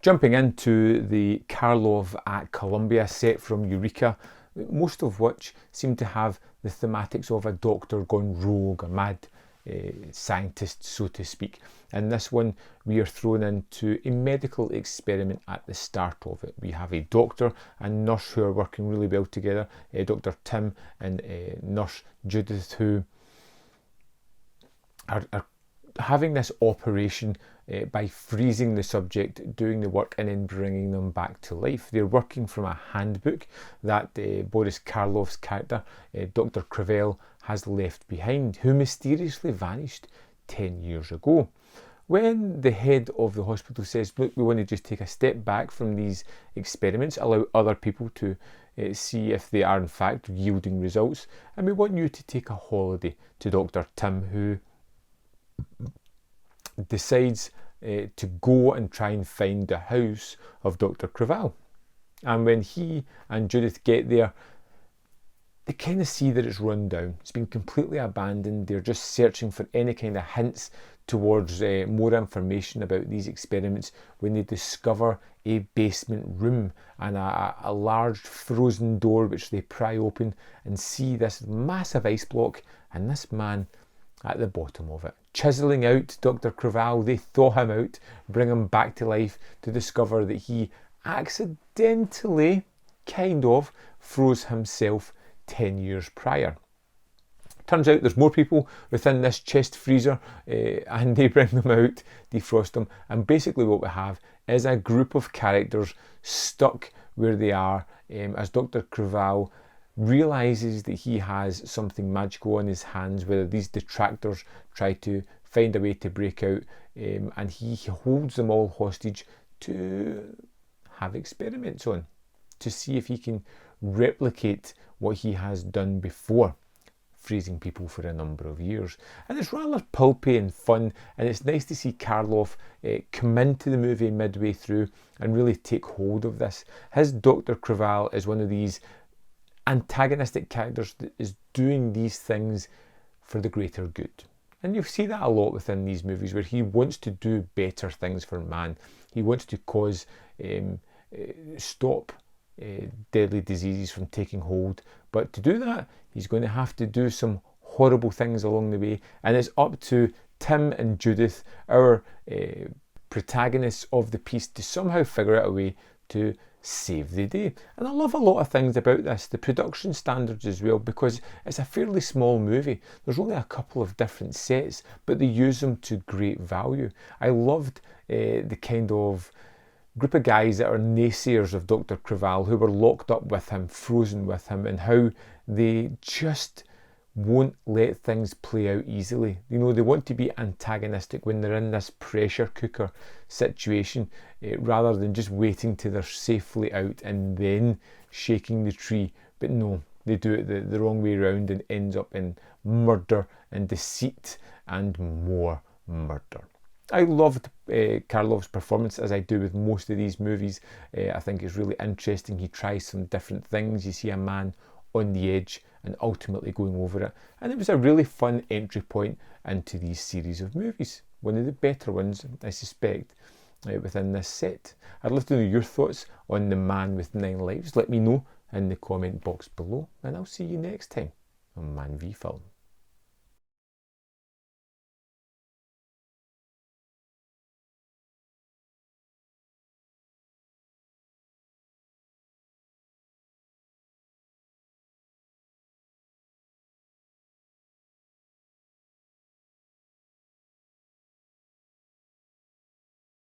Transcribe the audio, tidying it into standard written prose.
Jumping into the Karloff at Columbia set from Eureka, most of which seem to have the thematics of a doctor gone rogue, a mad scientist, so to speak. In this one, we are thrown into a medical experiment at the start of it. We have a doctor and nurse who are working really well together, Dr. Tim and nurse Judith, who are having this operation by freezing the subject, doing the work and then bringing them back to life. They're working from a handbook that Boris Karloff's character, Dr. Crevel, has left behind, who mysteriously vanished 10 years ago. When the head of the hospital says, look, we want to just take a step back from these experiments, allow other people to see if they are in fact yielding results, and we want you to take a holiday, to Dr. Tim, who decides to go and try and find the house of Dr. Crevel. And when he and Judith get there, they kind of see that it's run down. It's been completely abandoned. They're just searching for any kind of hints towards more information about these experiments when they discover a basement room and a large frozen door which they pry open and see this massive ice block and this man at the bottom of it. Chiseling out Dr. Crevel, they thaw him out, bring him back to life to discover that he accidentally, kind of, froze himself 10 years prior. Turns out there's more people within this chest freezer and they bring them out, defrost them, and basically what we have is a group of characters stuck where they are as Dr. Crevel realises that he has something magical on his hands, whether these detractors try to find a way to break out, and he holds them all hostage to have experiments on, to see if he can replicate what he has done before, freezing people for a number of years. And it's rather pulpy and fun, and it's nice to see Karloff come into the movie midway through and really take hold of this. His Dr. Crevel is one of these antagonistic characters that is doing these things for the greater good. And you see that a lot within these movies, where he wants to do better things for man. He wants to cause, stop deadly diseases from taking hold. But to do that, he's going to have to do some horrible things along the way. And it's up to Tim and Judith, our protagonists of the piece, to somehow figure out a way to save the day. And I love a lot of things about this, the production standards as well, because it's a fairly small movie. There's only a couple of different sets, but they use them to great value. I loved the kind of group of guys that are naysayers of Dr. Crevel, who were locked up with him, frozen with him, and how they just won't let things play out easily. You know, they want to be antagonistic when they're in this pressure cooker situation, rather than just waiting till they're safely out and then shaking the tree. But no, they do it the wrong way around and ends up in murder and deceit and more murder. I loved Karloff's performance, as I do with most of these movies. I think it's really interesting. He tries some different things. You see a man on the edge and ultimately going over it. And it was a really fun entry point into these series of movies. One of the better ones, I suspect, within this set. I'd love to know your thoughts on The Man with 9 Lives. Let me know in the comment box below, and I'll see you next time on Man v Film.